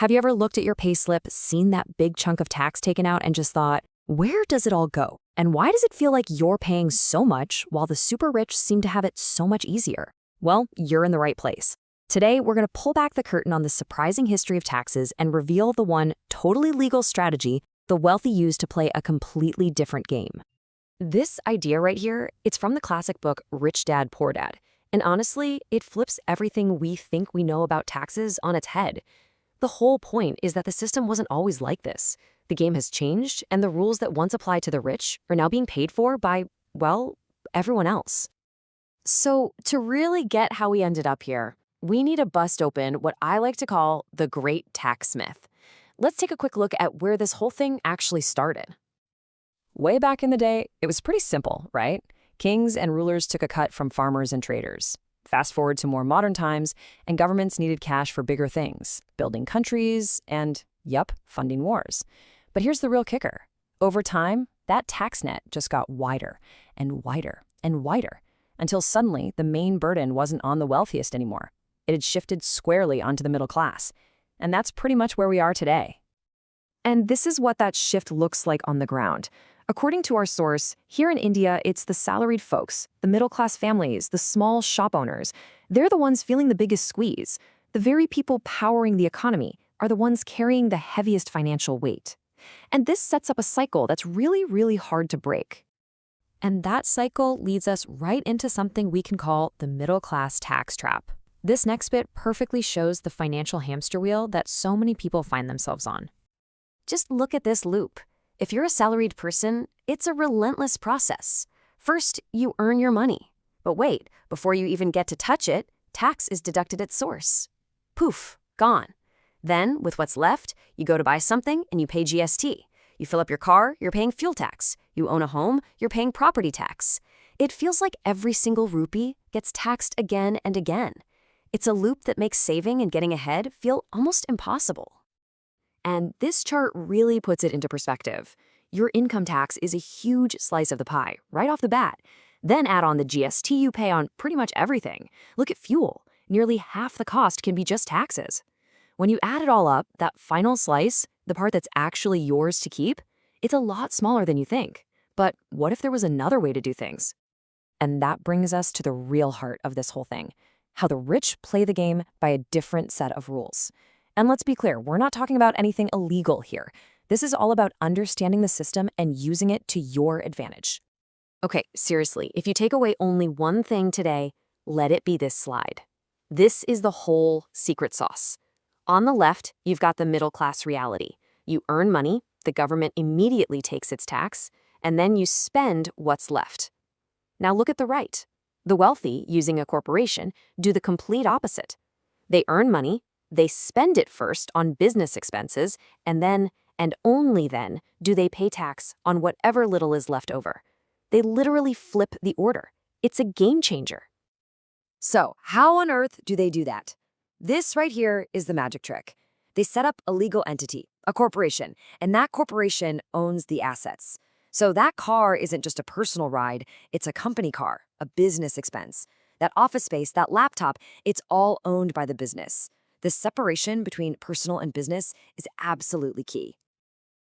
Have you ever looked at your payslip, seen that big chunk of tax taken out, and just thought, where does it all go? And why does it feel like you're paying so much while the super rich seem to have it so much easier? Well, you're in the right place. Today, we're going to pull back the curtain on the surprising history of taxes and reveal the one totally legal strategy the wealthy use to play a completely different game. This idea right here, it's from the classic book Rich Dad, Poor Dad. And honestly, it flips everything we think we know about taxes on its head. The whole point is that the system wasn't always like this. The game has changed, and the rules that once applied to the rich are now being paid for by, well, everyone else. So, to really get how we ended up here, we need to bust open what I like to call the great tax myth. Let's take a quick look at where this whole thing actually started. Way back in the day, it was pretty simple, right? Kings and rulers took a cut from farmers and traders. Fast forward to more modern times, and governments needed cash for bigger things, building countries and, funding wars. But here's the real kicker. Over time, that tax net just got wider and wider and wider, until suddenly the main burden wasn't on the wealthiest anymore. It had shifted squarely onto the middle class. And that's pretty much where we are today. And this is what that shift looks like on the ground. According to our source, here in India, it's the salaried folks, the middle-class families, the small shop owners. They're the ones feeling the biggest squeeze. The very people powering the economy are the ones carrying the heaviest financial weight. And this sets up a cycle that's really, really hard to break. And that cycle leads us right into something we can call the middle-class tax trap. This next bit perfectly shows the financial hamster wheel that so many people find themselves on. Just look at this loop. If you're a salaried person, it's a relentless process. First, you earn your money. But wait, before you even get to touch it, tax is deducted at source. Poof, gone. Then, with what's left, you go to buy something and you pay GST. You fill up your car, you're paying fuel tax. You own a home, you're paying property tax. It feels like every single rupee gets taxed again and again. It's a loop that makes saving and getting ahead feel almost impossible. And this chart really puts it into perspective. Your income tax is a huge slice of the pie, right off the bat. Then add on the GST you pay on pretty much everything. Look at fuel. Nearly half the cost can be just taxes. When you add it all up, that final slice, the part that's actually yours to keep, it's a lot smaller than you think. But what if there was another way to do things? And that brings us to the real heart of this whole thing. How the rich play the game by a different set of rules. And let's be clear, we're not talking about anything illegal here. This is all about understanding the system and using it to your advantage. Okay, seriously, if you take away only one thing today, let it be this slide. This is the whole secret sauce. On the left, you've got the middle-class reality. You earn money, the government immediately takes its tax, and then you spend what's left. Now look at the right. The wealthy, using a corporation, do the complete opposite. They earn money, they spend it first on business expenses, and then, and only then, do they pay tax on whatever little is left over. They literally flip the order. It's a game changer. So, how on earth do they do that? This right here is the magic trick. They set up a legal entity, a corporation, and that corporation owns the assets. So that car isn't just a personal ride, it's a company car, a business expense. That office space, that laptop, it's all owned by the business. This separation between personal and business is absolutely key.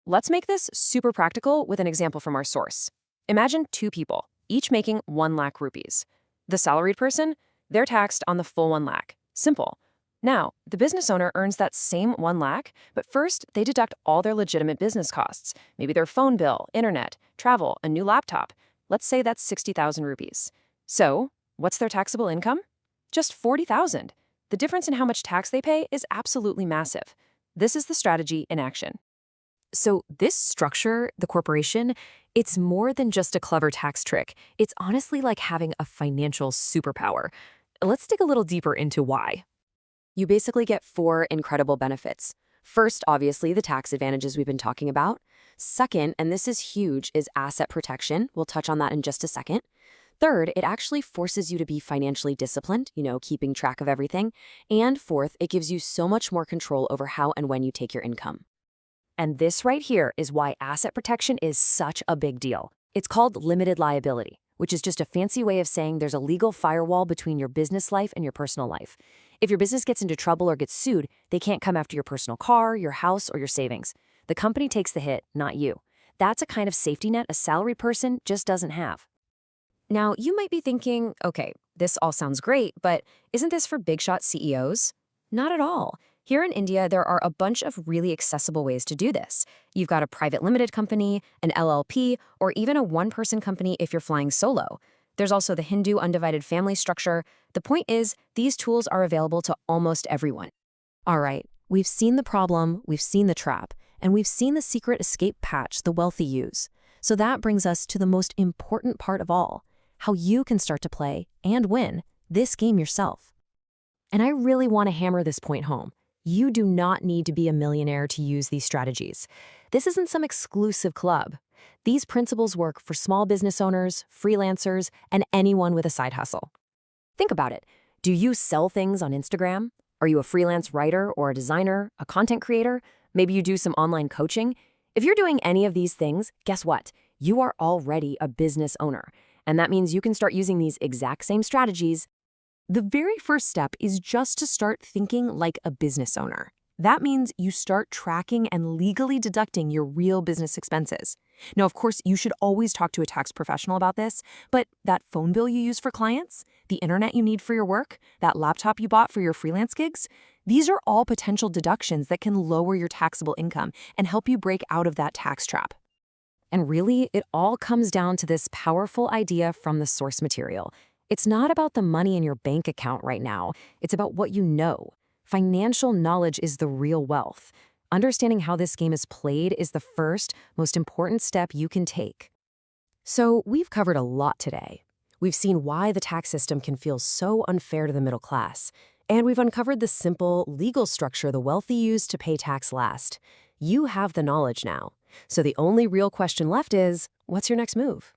Let's make this super practical with an example from our source. Imagine two people, each making 1 lakh rupees. The salaried person, they're taxed on the full 1 lakh. Simple. Now, the business owner earns that same 1 lakh, but first they deduct all their legitimate business costs. Maybe their phone bill, internet, travel, a new laptop. Let's say that's 60,000 rupees. So, what's their taxable income? Just 40,000. The difference in how much tax they pay is absolutely massive. This is the strategy in action. So this structure, the corporation, it's more than just a clever tax trick. It's honestly like having a financial superpower. Let's dig a little deeper into why. You basically get 4 incredible benefits. First, obviously, the tax advantages we've been talking about. Second, and this is huge, is asset protection. We'll touch on that in just a second. Third, it actually forces you to be financially disciplined, keeping track of everything. And fourth, it gives you so much more control over how and when you take your income. And this right here is why asset protection is such a big deal. It's called limited liability, which is just a fancy way of saying there's a legal firewall between your business life and your personal life. If your business gets into trouble or gets sued, they can't come after your personal car, your house, or your savings. The company takes the hit, not you. That's a kind of safety net a salaried person just doesn't have. Now, you might be thinking, okay, this all sounds great, but isn't this for big shot CEOs? Not at all. Here in India, there are a bunch of really accessible ways to do this. You've got a private limited company, an LLP, or even a one-person company if you're flying solo. There's also the Hindu undivided family structure. The point is, these tools are available to almost everyone. All right, we've seen the problem, we've seen the trap, and we've seen the secret escape patch the wealthy use. So that brings us to the most important part of all, how you can start to play and win this game yourself. And I really want to hammer this point home. You do not need to be a millionaire to use these strategies. This isn't some exclusive club. These principles work for small business owners, freelancers, and anyone with a side hustle. Think about it. Do you sell things on Instagram? Are you a freelance writer or a designer, a content creator? Maybe you do some online coaching? If you're doing any of these things, guess what? You are already a business owner. And that means you can start using these exact same strategies. The very first step is just to start thinking like a business owner. That means you start tracking and legally deducting your real business expenses. Now, of course, you should always talk to a tax professional about this, but that phone bill you use for clients, the internet you need for your work, that laptop you bought for your freelance gigs, these are all potential deductions that can lower your taxable income and help you break out of that tax trap. And really, it all comes down to this powerful idea from the source material. It's not about the money in your bank account right now. It's about what you know. Financial knowledge is the real wealth. Understanding how this game is played is the first, most important step you can take. So we've covered a lot today. We've seen why the tax system can feel so unfair to the middle class. And we've uncovered the simple, legal structure the wealthy use to pay tax last. You have the knowledge now. So the only real question left is, what's your next move?